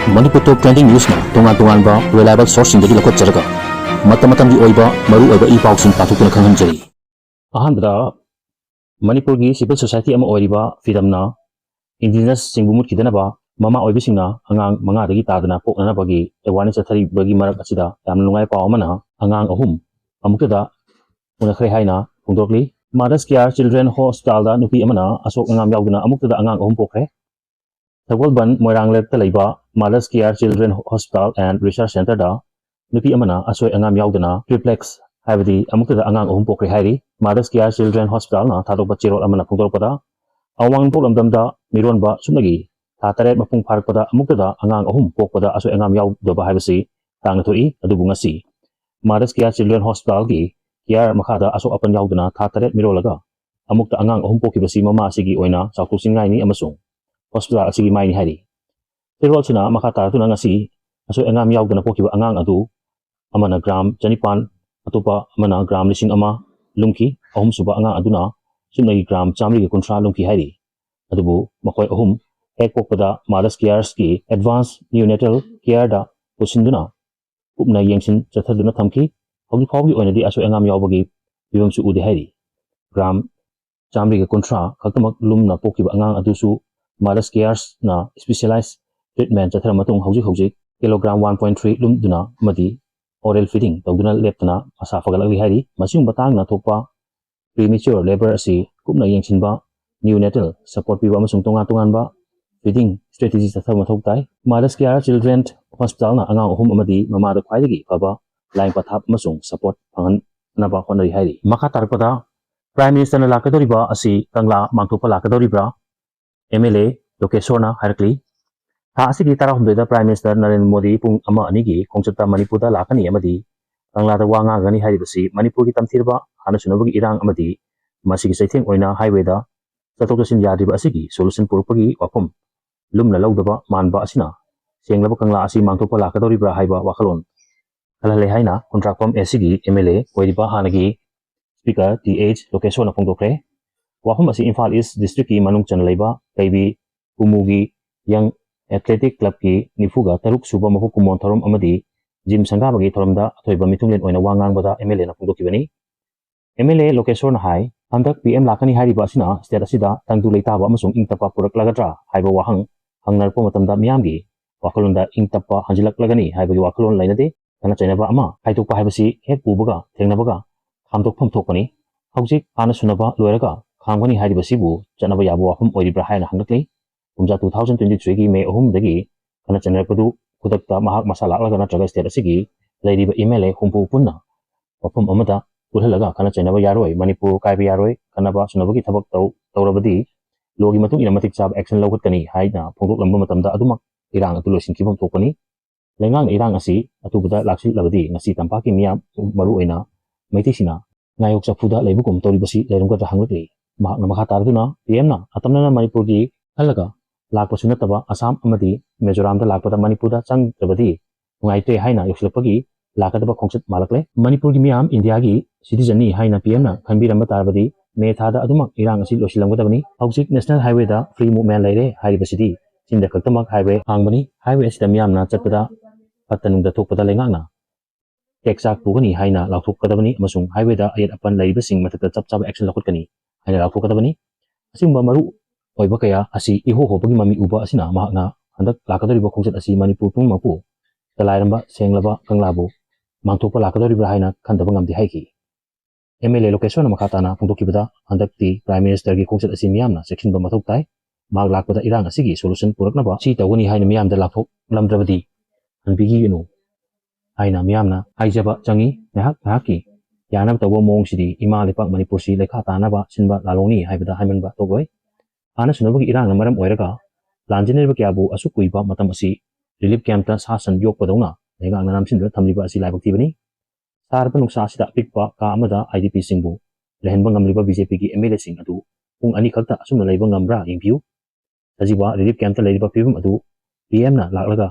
Manipur Top Trending News na tungan-tungan ba reliable source sindagi lakot jaraga mata-matam di oiba maru oiba i-pausing patukuna khanghanjari. Ahanbada Manipur gi civil society ama oiriba freedom na indigenous singbumut kidana ba mama oibisingna angang manga dagi tadana poknana bagi awareness athari bagi marak asida yamna lungai paw amana angang ahum amukada unakhre haina pungdokli Mothers Care Children Hospital da nupi amana asok angam yauduna amukada angang ahum pokre Thagwalban Moiranglet Talaiba Mothers Care Children Hospital and Research Center da nupi amana asoy angam yauduna triplex haibadi amukada angang ahum pokre hairi Mothers Care Children Hospital na thadokba chirol amana pungdokpada awang polamdamda mironba sumnagi Tataret mapung parpada amukada angang ahum pokpada asoy angam yaudaba haibasi tangna thoi adubu ngasi Mothers Care Children Hospital gi Kiar makada asok apan yauduna Tataret mirolaga amukta angang ahum pokibasi mama asigi oina sautusingai ni amasung hospital asigi mai ni hari tirol sina makata tuna ngasi asoy angam yauduna pokiba angang adu amana gram janipan atupa amana gram lising ama lungki ahum suba angang aduna sumnagi gram chamri gi kuntra lungki hari adubu makoy ahum hek pokpada Mothers Care ki advanced neonatal care da pusinduna upna yengsin chathaduna thamki haugi phawgi oinadi asoy angam yaubagi bibamsu udi hari gram chamri gi kuntra khaktamak lumna pokiba angang adusu Mothers Care na specialized treatment chathara matung hauji kilogram 1.3 lum duna madi oral feeding tawduna leptana asa fagalagli hari masing batang na thokpa premature labor asi kupna yengsinba neonatal support piba amasung tungan ba feeding strategies chathara mathok tai Mothers Care Children Hospital na angang ahum amadi mama da khwaidagi phaba line pathap amasung support phangan naba honari hari makha tarpada Prime Minister na lakadoriba asi kangla mangthopa lakadoribra MLA Lokeshwarna Harakli ha asigi tarahumdoida Prime Minister Narendra Modi pung ama anigi khongchata Manipur da lakani amadi kangla da wanga gani haribasi Manipur gi tamthirba hana sunabagi irang amadi masigi saitheng oina highway da chatok-chasin yadriba asigi solution purpagi wakom lumna laudaba manba asina senglaba kangla asi mangthopa lakadoribra haiba wakhalon kalale haina contractom asigi MLA oiriba hanagi Speaker TH Lokeshwarna phongdokre wahum asi Imphal East District ki manung chanalaiba kaibi kumugi yang athletic club ki nifuga taruk suba mahu kumon thorom amadi gym sangabagi thoromda athoiba mitunglen oina wangang bada MLA na phongdokibani MLA Lokeshwarna hai handak PM lakani hariba asina state asida tangdu leitaba amasung ingtapa puraklagadra haiba wahang hangnarpo matamda miyamgi wakalonda ingtapa hanjilaklagani haibagi wakalon lainade kana chainaba ama haitokpa haibasi hek pubaga thengnabaga khamdokpham thokpani haujik ana sunaba loiraga khangwani haribasibu chanaba yabu wahum oiribra haina hangakli umja 2023 gi May 3 dagi kana chanarpadu kudakta mahak masala laga natraga state asigi lairiba MLA humpu punna wafum amada purhalaga kana chanaba yaroi Manipur kaiba yaroi kanaba sunabagi thabak tawrabadi logi matung ina matik chab action lawhatkani haina phongdok lamba matamda adumak irang atu loisinkhibam thokpani lengang irang asi atubada laksil labadi ngasi tampaki miyam maru oina maitisina ngayok chaphuda leibukum toribasi leirungka hangakli mahakna makha tarduna PM na atamna Manipur gi halaga lakpa sunataba Assam amadi Mizoram da lakpada Manipur da changdrabadi ngaite haina yoslapagi lakadaba khongsat malakle Manipur gi miyam India gi citizen ni haina PM na khanbiramba tarbadi me thada adumak irang asi losilamgadabani haujik national highway da free movement laire haribasidi sinda khaktamak highway hangbani highway asida miyamna chatpada patanungda thokpada lengangna teksak pugani haina lathokadabani amasung highway da ayat apan laibasing mathata chapchaba action lakhutkani haina lathokadabani asingba maru oiba kaya asi iho hobagi mami uba asina mahakna handak lakadoriba khongsat asi Manipur pung mapu talairamba senglaba kanglabu mangthopa lakadoribra haina khandaba ngamdi haiki MLA Lokeshwarna makhatana phongdokibada handakti Prime Minister gi khongsat asi miyamna sectionba mathok tai mag lakpada irang asigi solution puraknaba si tawani haina miyamda lathok lamdrabadi hanbigi yunu haina miyamna haijaba changi nahaki yanab tawo mongsidi ima lepak Manipur si lekha tanaba sinba laloni haibada haimanba togoi ana sunabagi irang namaram oiraga lanjinirba kyabu asukuiba matam asi relief camp ta sasan yokpadona lega nanam sindra thamliba asi laibakti bani sarpa nuksa asida pikpa ka amada IDP singbu lehenba ngamliba BJP ki MLA sing adu pung ani khakta asumna leiba ngamra ingpiu tajiba relief camp ta leiba pibum adu PM na laklaga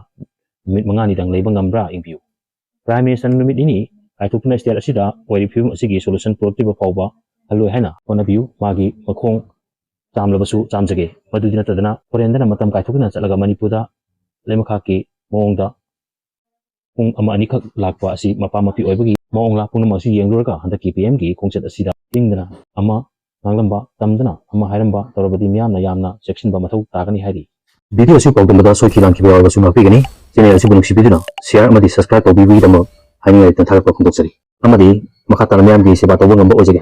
minute mangani dang leiba ngamra ingpiu Prime Minister numit ini kaithukna state asida oiri pibum asigi solution productive fawba haloi haina onabiu magi makhong chamlabasu chamjage madudina tadana forendana matam kaithukna chalaga Manipur da lemakha ki ꯃꯑꯣꯡꯗ ꯄꯨꯡ ꯑꯃ ꯑꯅꯤꯈꯛ ꯂꯥꯛꯄ ꯑꯁꯤ ꯃꯄꯥ ꯃꯄꯤ ꯑꯣꯏꯕꯒꯤ ꯃꯑꯣꯡ ꯄꯨꯝꯅꯃꯛꯁꯨ ꯌꯦꯡꯂꯨꯔꯒ ꯍꯟꯗꯛꯀꯤ PMꯒꯤ ꯈꯣꯡꯆꯠ ꯑꯁꯤꯗ ꯌꯦꯡꯗꯅ ꯑꯃ ꯉꯥꯡꯂꯝꯕ ꯇꯝꯗꯅ ꯑꯃ ꯍꯥꯏꯔꯝꯕ ꯇꯧꯔꯕꯗꯤ ꯃꯤꯌꯥꯝꯅ ꯌꯥꯝꯅ ꯆꯦꯛꯁꯤꯟꯕ ꯃꯊꯧ ꯇꯥꯒꯅꯤ ꯍꯥꯏꯔꯤ ꯚꯤꯗꯤꯑꯣ ꯑꯁꯤ ꯄꯥꯎꯗꯝꯕꯗ ꯁꯣꯏꯈꯤ ꯂꯥꯟꯈꯤꯕ ꯌꯥꯎꯔꯕꯁꯨ ꯉꯥꯛꯄꯤꯒꯅꯤ ꯆꯦꯅꯦꯜ ꯑꯁꯤꯕꯨ ꯅꯨꯡꯁꯤꯕꯤꯗꯨꯅ ꯁꯤꯌꯥꯔ ꯑꯃꯗꯤ ꯁꯕꯁꯀ꯭ꯔꯥꯏꯕ ꯇꯧꯕꯤꯕꯒꯤꯗꯃꯛ ꯍꯥꯏꯅꯤꯡꯉꯥꯏ ꯊꯥꯒꯠꯄ ꯐꯣꯡꯗꯣꯛꯆꯔꯤ ꯑꯃꯗꯤ ꯃꯈꯥ ꯇꯥꯅ ꯃꯌꯥꯝꯒꯤ ꯁꯦꯕꯥ ꯇꯧꯕ ꯉꯝꯕ ꯑꯣꯏꯖꯒꯦ